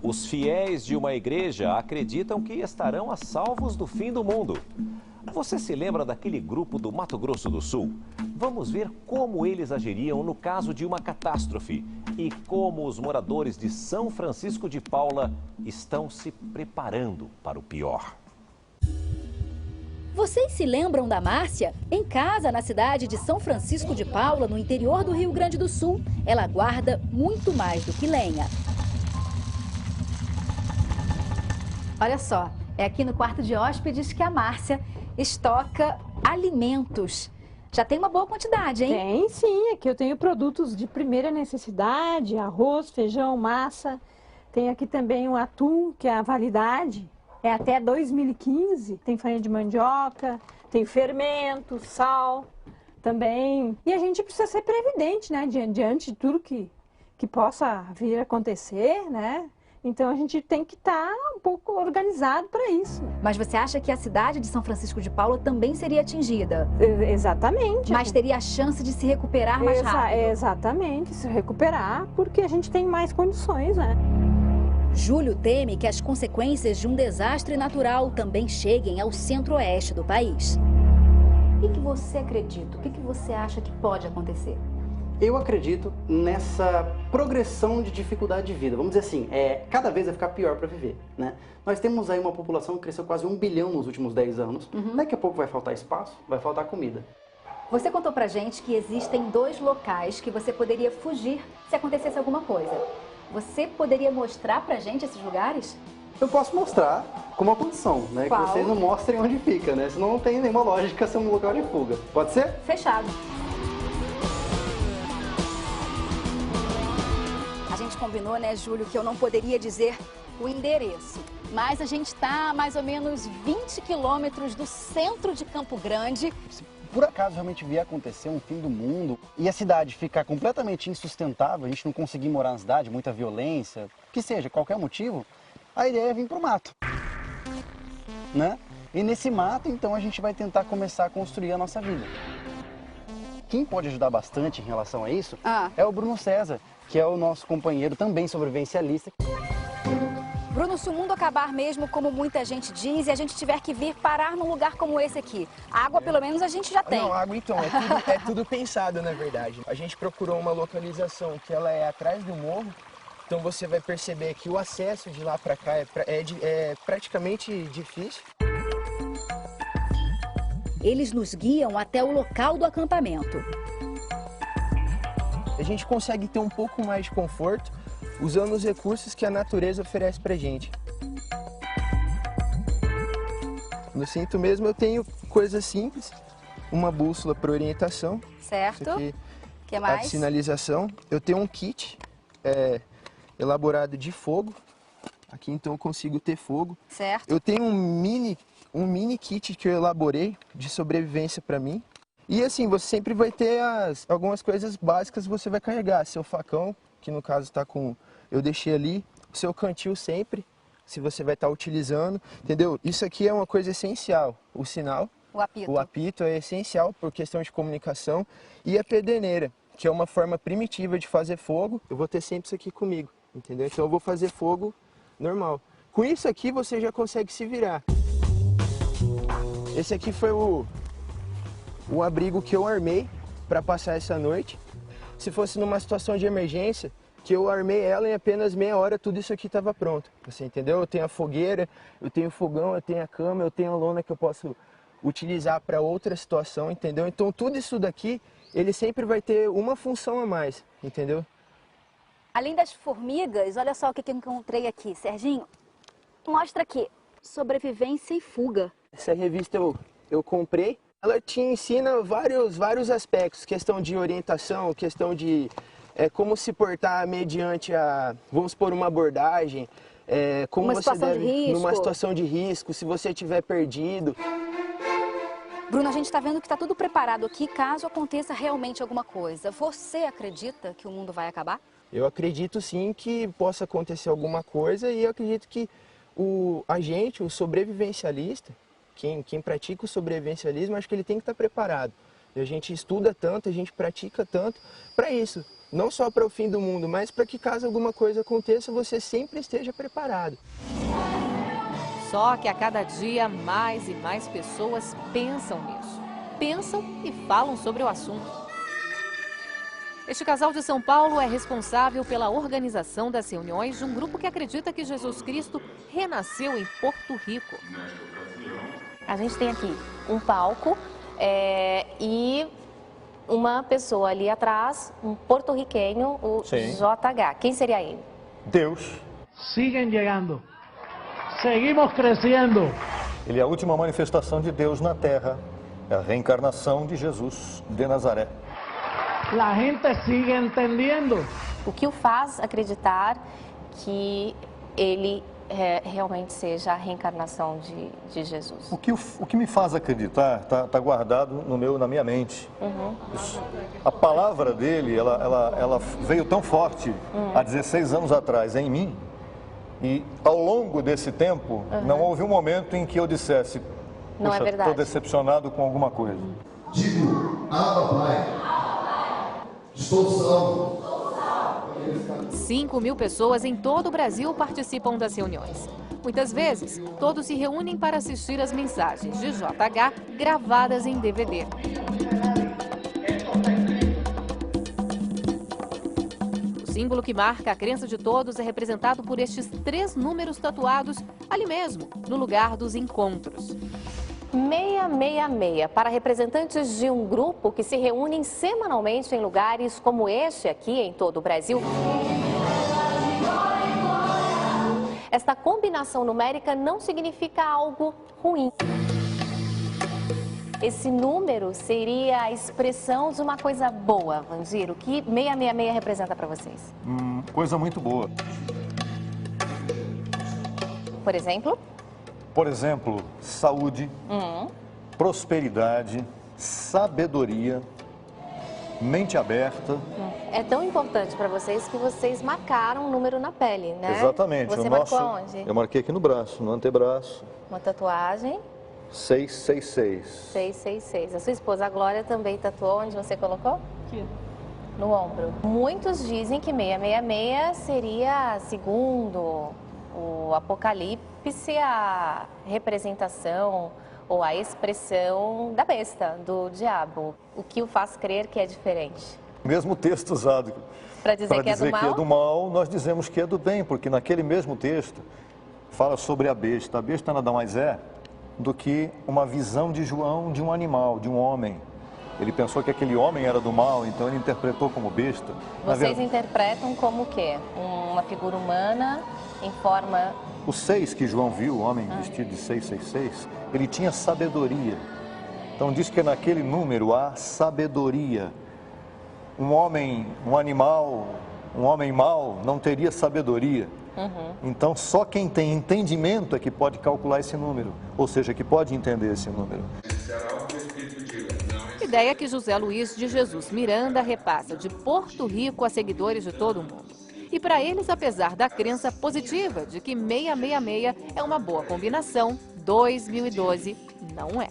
Os fiéis de uma igreja acreditam que estarão a salvos do fim do mundo. Você se lembra daquele grupo do Mato Grosso do Sul? Vamos ver como eles agiriam no caso de uma catástrofe e como os moradores de São Francisco de Paula estão se preparando para o pior. Vocês se lembram da Márcia? Em casa, na cidade de São Francisco de Paula, no interior do Rio Grande do Sul, ela guarda muito mais do que lenha. Olha só, é aqui no quarto de hóspedes que a Márcia estoca alimentos. Já tem uma boa quantidade, hein? Tem sim, aqui eu tenho produtos de primeira necessidade, arroz, feijão, massa. Tem aqui também o atum, que é a validade, é até 2015. Tem farinha de mandioca, tem fermento, sal também. E a gente precisa ser previdente, né, diante de tudo que possa vir a acontecer, né? Então a gente tem que estar um pouco organizado para isso. Mas você acha que a cidade de São Francisco de Paula também seria atingida? Exatamente. Mas teria a chance de se recuperar mais rápido? Exatamente, se recuperar, porque a gente tem mais condições, né? Júlio teme que as consequências de um desastre natural também cheguem ao centro-oeste do país. O que você acredita? O que você acha que pode acontecer? Eu acredito nessa progressão de dificuldade de vida. Vamos dizer assim, cada vez vai ficar pior para viver, né? Nós temos aí uma população que cresceu quase 1 bilhão nos últimos 10 anos. Daqui a pouco vai faltar espaço, vai faltar comida. Você contou pra gente que existem 2 locais que você poderia fugir se acontecesse alguma coisa. Você poderia mostrar pra gente esses lugares? Eu posso mostrar com uma condição, né? Qual? Que vocês não mostrem onde fica, né? Senão não tem nenhuma lógica ser um local de fuga. Pode ser? Fechado. A gente combinou, né, Júlio, que eu não poderia dizer o endereço. Mas a gente está a mais ou menos 20 quilômetros do centro de Campo Grande. Se por acaso realmente vier acontecer um fim do mundo e a cidade ficar completamente insustentável, a gente não conseguir morar na cidade, muita violência, que seja, qualquer motivo, a ideia é vir para o mato, né? E nesse mato, então, a gente vai tentar começar a construir a nossa vida. Quem pode ajudar bastante em relação a isso é o Bruno César, que é o nosso companheiro também sobrevivencialista. Bruno, se o mundo acabar mesmo, como muita gente diz, e a gente tiver que vir parar num lugar como esse aqui, água pelo menos a gente já tem. Não, água então, é tudo pensado na verdade. A gente procurou uma localização que ela é atrás do morro, então você vai perceber que o acesso de lá para cá é praticamente difícil. Eles nos guiam até o local do acampamento. A gente consegue ter um pouco mais de conforto usando os recursos que a natureza oferece pra gente. No cinto mesmo eu tenho coisas simples, uma bússola para orientação. Certo. Isso aqui, que mais? a sinalização. Eu tenho um kit elaborado de fogo. Aqui então eu consigo ter fogo. Certo. Eu tenho um mini kit que eu elaborei de sobrevivência para mim. E assim, você sempre vai ter algumas coisas básicas, você vai carregar. Seu facão, que no caso está com... Eu deixei ali. O seu cantil sempre, se você vai estar utilizando, entendeu? Isso aqui é uma coisa essencial. O sinal. O apito. O apito é essencial por questão de comunicação. E a pederneira, que é uma forma primitiva de fazer fogo. Eu vou ter sempre isso aqui comigo, entendeu? Então eu vou fazer fogo normal. Com isso aqui você já consegue se virar. Esse aqui foi o abrigo que eu armei para passar essa noite. Se fosse numa situação de emergência, que eu armei ela em apenas meia hora, tudo isso aqui estava pronto. Você entendeu? Eu tenho a fogueira, eu tenho o fogão, eu tenho a cama, eu tenho a lona que eu posso utilizar para outra situação, entendeu? Então tudo isso daqui, ele sempre vai ter uma função a mais, entendeu? Além das formigas, olha só o que eu encontrei aqui. Serginho, mostra aqui. Sobrevivência e fuga. Essa revista eu comprei. Ela te ensina vários aspectos. Questão de orientação, questão de como se portar mediante vamos supor, uma abordagem. Como uma você situação deve, de risco. numa situação de risco, se você estiver perdido. Bruno, a gente está vendo que está tudo preparado aqui caso aconteça realmente alguma coisa. Você acredita que o mundo vai acabar? Eu acredito sim que possa acontecer alguma coisa e eu acredito que o sobrevivencialista, quem pratica o sobrevivencialismo, acho que ele tem que estar preparado. A gente estuda tanto, a gente pratica tanto para isso. Não só para o fim do mundo, mas para que caso alguma coisa aconteça, você sempre esteja preparado. Só que a cada dia mais e mais pessoas pensam nisso. Pensam e falam sobre o assunto. Este casal de São Paulo é responsável pela organização das reuniões de um grupo que acredita que Jesus Cristo renasceu em Porto Rico. A gente tem aqui um palco e uma pessoa ali atrás, um porto-riquenho, o JH. Quem seria ele? Deus. Siguen llegando. Seguimos crescendo. Ele é a última manifestação de Deus na Terra. É a reencarnação de Jesus de Nazaré. La gente sigue entendiendo. O que o faz acreditar que ele realmente seja a reencarnação de Jesus? O que me faz acreditar está guardado na minha mente. A palavra dele, ela veio tão forte há 16 anos atrás em mim. E ao longo desse tempo, não houve um momento em que eu dissesse, não é verdade, estou decepcionado com alguma coisa. Digo, Abba, Pai, estou salvo. 5.000 pessoas em todo o Brasil participam das reuniões. Muitas vezes, todos se reúnem para assistir às mensagens de JH gravadas em DVD. O símbolo que marca a crença de todos é representado por estes 3 números tatuados ali mesmo, no lugar dos encontros. 666, para representantes de um grupo que se reúnem semanalmente em lugares como este aqui em todo o Brasil. Esta combinação numérica não significa algo ruim. Esse número seria a expressão de uma coisa boa, Vandir. O que 666 representa para vocês? Coisa muito boa. Por exemplo? Por exemplo, saúde, prosperidade, sabedoria, mente aberta. É tão importante para vocês que vocês marcaram um número na pele, né? Exatamente. Você marcou onde? Eu marquei aqui no braço, no antebraço. Uma tatuagem? 666. 666. A sua esposa, a Glória, também tatuou onde você colocou? Aqui. No ombro. Muitos dizem que 666 seria, segundo o Apocalipse, a representação ou a expressão da besta, do diabo. O que o faz crer que é diferente? Mesmo texto usado para dizer que é do mal, nós dizemos que é do bem, porque naquele mesmo texto fala sobre a besta. A besta nada mais é do que uma visão de João de um animal, de um homem. Ele pensou que aquele homem era do mal, então ele interpretou como besta. Vocês interpretam como o quê? Uma figura humana em forma... O 6 que João viu, o homem vestido de 666, ele tinha sabedoria. Então diz que naquele número há sabedoria. Um homem, um animal, um homem mau não teria sabedoria. Então só quem tem entendimento é que pode calcular esse número, ou seja, que pode entender esse número. Ideia que José Luiz de Jesus Miranda repassa de Porto Rico a seguidores de todo o mundo. E para eles, apesar da crença positiva de que 666 é uma boa combinação, 2012 não é.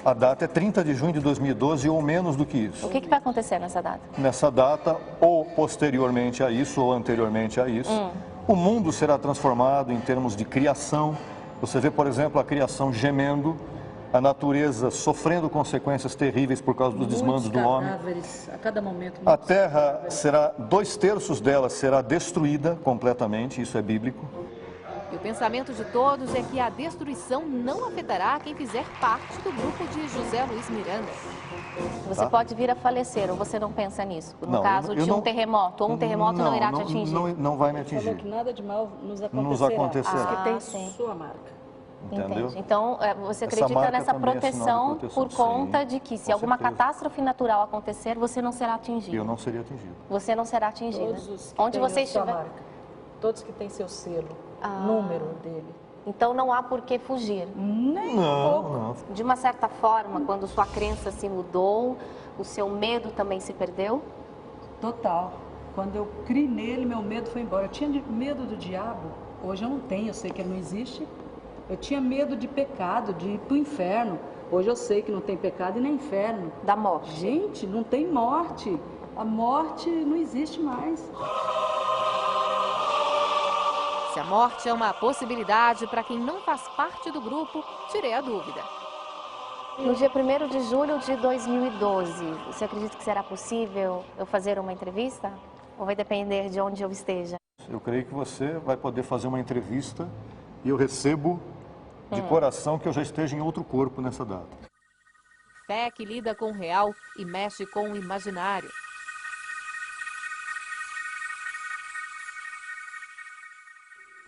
A data é 30 de junho de 2012 ou menos do que isso. O que vai acontecer nessa data? Nessa data, ou posteriormente a isso, ou anteriormente a isso, o mundo será transformado em termos de criação. Você vê, por exemplo, a criação gemendo, a natureza sofrendo consequências terríveis por causa dos desmandos do homem. A cada momento. A terra será, 2/3 dela será destruída completamente, isso é bíblico. E o pensamento de todos é que a destruição não afetará quem fizer parte do grupo de José Luiz Miranda. Você pode vir a falecer, ou você não pensa nisso? No não, caso de um terremoto, ou um terremoto não irá te atingir? Não vai me atingir. Falou que nada de mal nos acontecerá. Que tem sua marca. Entendeu? Entendi. Então, você acredita nessa proteção por conta de que se alguma catástrofe natural acontecer, você não será atingido? Eu não seria atingido. Você não será atingido. Todos os que onde têm você a sua estiver. marca, todos que têm seu selo, número dele. Então não há por que fugir. Nem não. De uma certa forma, quando sua crença se mudou, o seu medo também se perdeu? Total. Quando eu criei nele, meu medo foi embora. Eu tinha medo do diabo, hoje eu não tenho, eu sei que ele não existe. Eu tinha medo de pecado, de ir para o inferno. Hoje eu sei que não tem pecado e nem inferno. Da morte. Gente, não tem morte. A morte não existe mais. Se a morte é uma possibilidade para quem não faz parte do grupo, tirei a dúvida. No dia 1º de julho de 2012, você acredita que será possível eu fazer uma entrevista? Ou vai depender de onde eu esteja? Eu creio que você vai poder fazer uma entrevista e eu recebo de coração que eu já esteja em outro corpo nessa data. Fé que lida com o real e mexe com o imaginário.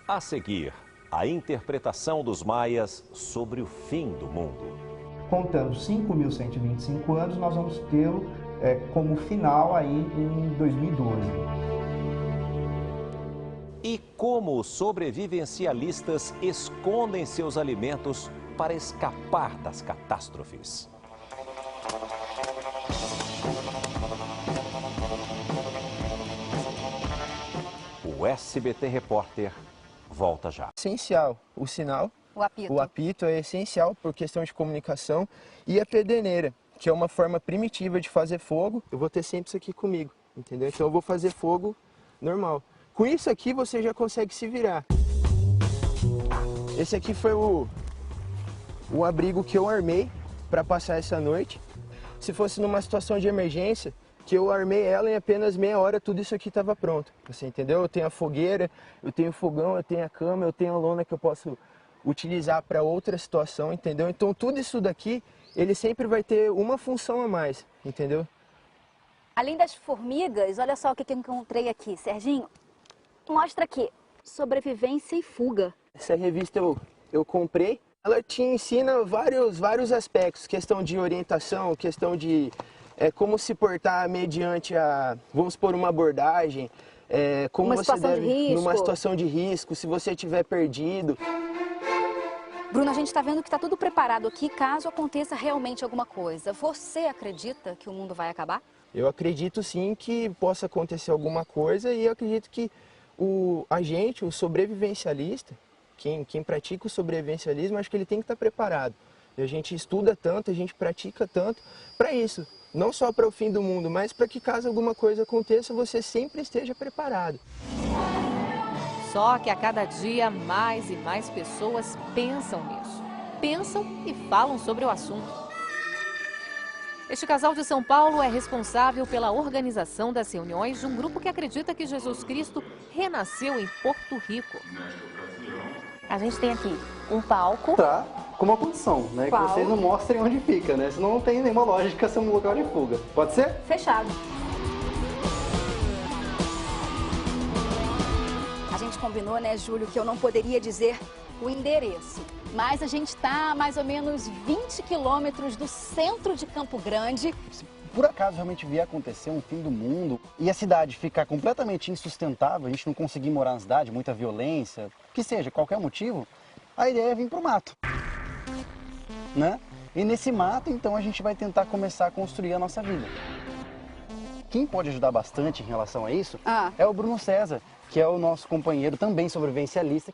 A seguir, a interpretação dos maias sobre o fim do mundo. Contando 5.125 anos, nós vamos tê-lo como final aí em 2012. E como os sobrevivencialistas escondem seus alimentos para escapar das catástrofes. O SBT Repórter volta já. Essencial o sinal. O apito é essencial por questão de comunicação e a pedeneira, que é uma forma primitiva de fazer fogo. Eu vou ter sempre isso aqui comigo, entendeu? Então eu vou fazer fogo normal. Com isso aqui você já consegue se virar. Esse aqui foi o abrigo que eu armei para passar essa noite. Se fosse numa situação de emergência, que eu armei ela em apenas meia hora, tudo isso aqui estava pronto. Você entendeu? Eu tenho a fogueira, eu tenho o fogão, eu tenho a cama, eu tenho a lona que eu posso utilizar para outra situação, entendeu? Então tudo isso daqui, ele sempre vai ter uma função a mais, entendeu? Além das formigas, olha só o que eu encontrei aqui, Serginho. Mostra aqui, sobrevivência e fuga. Essa revista eu comprei, ela te ensina vários aspectos, questão de orientação, questão de como se portar mediante vamos supor, uma abordagem, como você deve, numa situação de risco, se você estiver perdido. Bruno, a gente está vendo que está tudo preparado aqui caso aconteça realmente alguma coisa. Você acredita que o mundo vai acabar? Eu acredito sim que possa acontecer alguma coisa e eu acredito que o sobrevivencialista, quem pratica o sobrevivencialismo, acho que ele tem que estar preparado. E a gente estuda tanto, a gente pratica tanto para isso. Não só para o fim do mundo, mas para que caso alguma coisa aconteça, você sempre esteja preparado. Só que a cada dia mais e mais pessoas pensam nisso. Pensam e falam sobre o assunto. Este casal de São Paulo é responsável pela organização das reuniões de um grupo que acredita que Jesus Cristo renasceu em Porto Rico. A gente tem aqui um palco. Tá, com uma condição, né? Que vocês não mostrem onde fica, né? Senão não tem nenhuma lógica ser um local de fuga. Pode ser? Fechado. A gente combinou, né, Júlio, que eu não poderia dizer o endereço. Mas a gente está a mais ou menos 20 quilômetros do centro de Campo Grande. Se por acaso realmente vier acontecer um fim do mundo e a cidade ficar completamente insustentável, a gente não conseguir morar na cidade, muita violência, que seja, qualquer motivo, a ideia é vir para o mato, né? E nesse mato, então, a gente vai tentar começar a construir a nossa vida. Quem pode ajudar bastante em relação a isso é o Bruno César, que é o nosso companheiro também sobrevivencialista.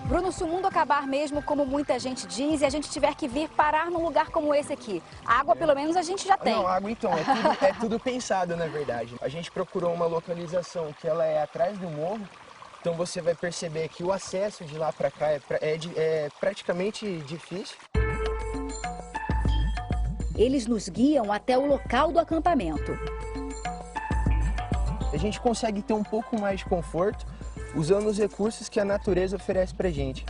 Bruno, se o mundo acabar mesmo, como muita gente diz, e a gente tiver que vir parar num lugar como esse aqui, água pelo menos a gente já tem. Não, água então, é tudo pensado na verdade. A gente procurou uma localização que ela é atrás do morro, então você vai perceber que o acesso de lá para cá é praticamente difícil. Eles nos guiam até o local do acampamento. A gente consegue ter um pouco mais de conforto usando os recursos que a natureza oferece pra gente.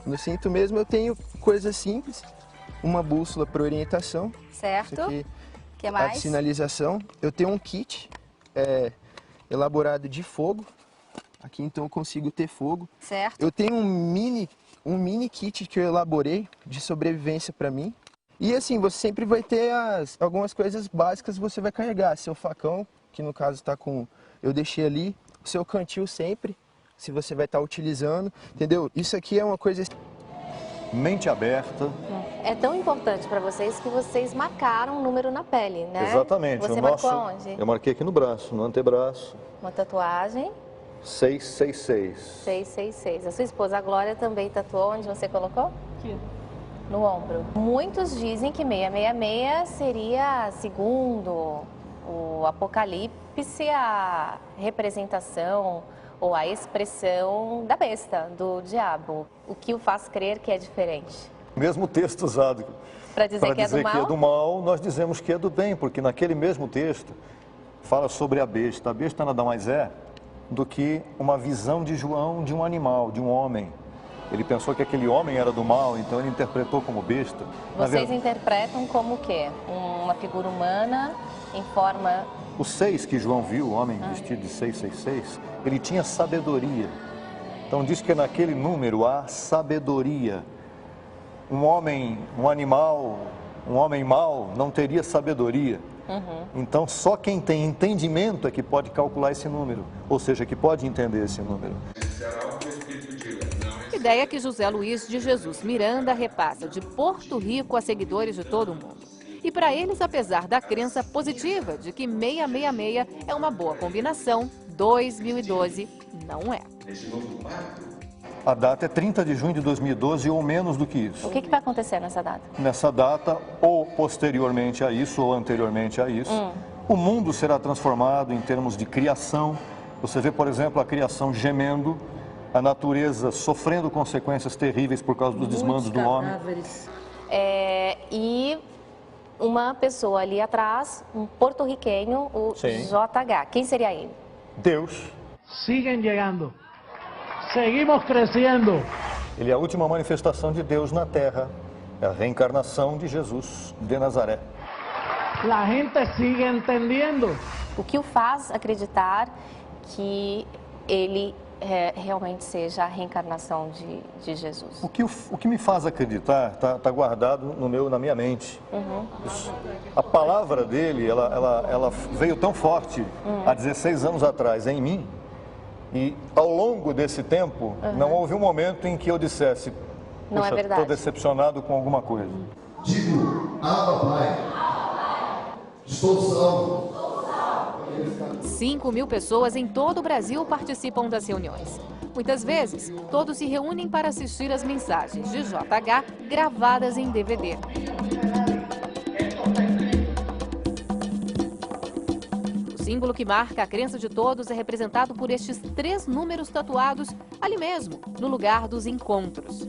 No cinto mesmo eu tenho coisas simples, uma bússola para orientação. Certo. Isso aqui, que mais? A sinalização. Eu tenho um kit elaborado de fogo. Aqui então eu consigo ter fogo. Certo. Eu tenho um mini kit que eu elaborei de sobrevivência para mim. E assim, você sempre vai ter algumas coisas básicas, você vai carregar. Seu facão, que no caso está com... Eu deixei ali. O seu cantil sempre, se você vai estar utilizando. Entendeu? Isso aqui é uma coisa... Mente aberta. É tão importante para vocês que vocês marcaram um número na pele, né? Exatamente. Você marcou onde? Eu marquei aqui no braço, no antebraço. Uma tatuagem. 666. 666. A sua esposa, a Glória, também tatuou onde você colocou? Aqui. No ombro. Muitos dizem que 666 seria, segundo o Apocalipse, a representação ou a expressão da besta, do diabo. O que o faz crer que é diferente? Mesmo texto usado para dizer que é do mal, nós dizemos que é do bem, porque naquele mesmo texto fala sobre a besta. A besta nada mais é do que uma visão de João de um animal, de um homem. Ele pensou que aquele homem era do mal, então ele interpretou como besta. Vocês interpretam como o quê? Uma figura humana em forma... O 6 que João viu, o homem vestido de 666, ele tinha sabedoria. Então diz que naquele número há sabedoria. Um homem, um animal, um homem mau não teria sabedoria. Então só quem tem entendimento é que pode calcular esse número, ou seja, que pode entender esse número. Ideia que José Luiz de Jesus Miranda repassa de Porto Rico a seguidores de todo o mundo. E para eles, apesar da crença positiva de que 666 é uma boa combinação, 2012 não é. A data é 30 de junho de 2012 ou menos do que isso. O que vai acontecer nessa data? Nessa data, ou posteriormente a isso, ou anteriormente a isso, o mundo será transformado em termos de criação. Você vê, por exemplo, a criação gemendo, a natureza sofrendo consequências terríveis por causa dos desmandos do homem. E uma pessoa ali atrás, um porto-riquenho, o JH. Quem seria ele? Deus. Siguen llegando. Seguimos crescendo. Ele é a última manifestação de Deus na Terra. É a reencarnação de Jesus de Nazaré. La gente sigue entendiendo. O que o faz acreditar que ele realmente seja a reencarnação de Jesus? O que me faz acreditar está guardado na minha mente. A palavra dele, ela veio tão forte há 16 anos atrás em mim. E ao longo desse tempo, não houve um momento em que eu dissesse, não é verdade, estou decepcionado com alguma coisa. Digo, Abba, Pai, estou salvo. 5.000 pessoas em todo o Brasil participam das reuniões. Muitas vezes, todos se reúnem para assistir às mensagens de JH gravadas em DVD. O símbolo que marca a crença de todos é representado por estes 3 números tatuados ali mesmo, no lugar dos encontros.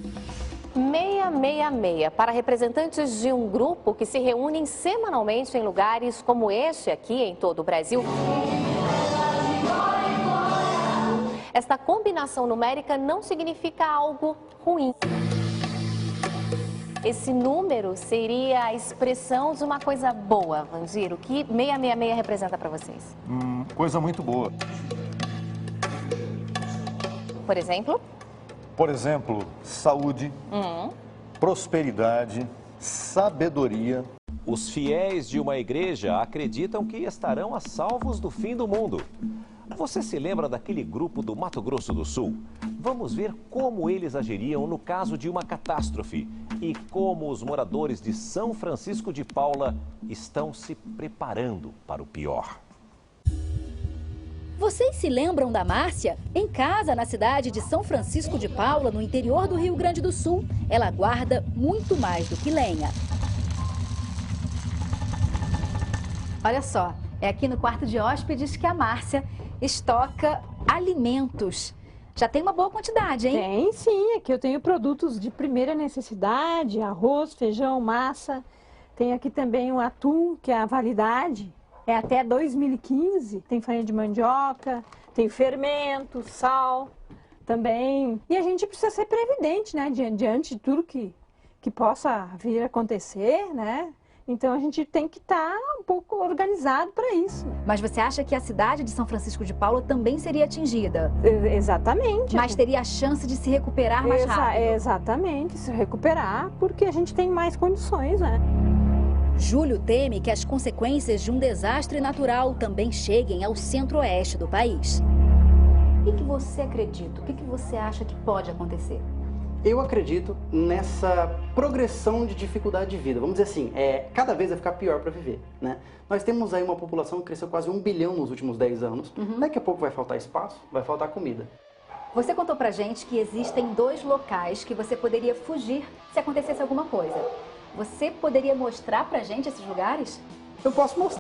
666, para representantes de um grupo que se reúnem semanalmente em lugares como este aqui em todo o Brasil. Esta combinação numérica não significa algo ruim. Esse número seria a expressão de uma coisa boa, Vandir. O que 666 representa para vocês? Coisa muito boa. Por exemplo? Por exemplo, saúde, prosperidade, sabedoria. Os fiéis de uma igreja acreditam que estarão a salvos do fim do mundo. Você se lembra daquele grupo do Mato Grosso do Sul? Vamos ver como eles agiriam no caso de uma catástrofe e como os moradores de São Francisco de Paula estão se preparando para o pior. Vocês se lembram da Márcia? Em casa, na cidade de São Francisco de Paula, no interior do Rio Grande do Sul, ela guarda muito mais do que lenha. Olha só, é aqui no quarto de hóspedes que a Márcia estoca alimentos. Já tem uma boa quantidade, hein? Tem sim, aqui eu tenho produtos de primeira necessidade, arroz, feijão, massa. Tem aqui também o atum, que é a validade é até 2015. Tem farinha de mandioca, tem fermento, sal também. E a gente precisa ser previdente, né? Diante de tudo que possa vir a acontecer, né? Então a gente tem que estar um pouco organizado para isso. Mas você acha que a cidade de São Francisco de Paula também seria atingida? Exatamente. Mas teria a chance de se recuperar mais rápido? Exatamente, se recuperar, porque a gente tem mais condições, né? Júlio teme que as consequências de um desastre natural também cheguem ao centro-oeste do país. O que você acredita? O que você acha que pode acontecer? Eu acredito nessa progressão de dificuldade de vida. Vamos dizer assim, cada vez vai ficar pior para viver, né? Nós temos aí uma população que cresceu quase 1 bilhão nos últimos 10 anos. Daqui a pouco vai faltar espaço, vai faltar comida. Você contou pra gente que existem 2 locais que você poderia fugir se acontecesse alguma coisa. Você poderia mostrar pra gente esses lugares? Eu posso mostrar.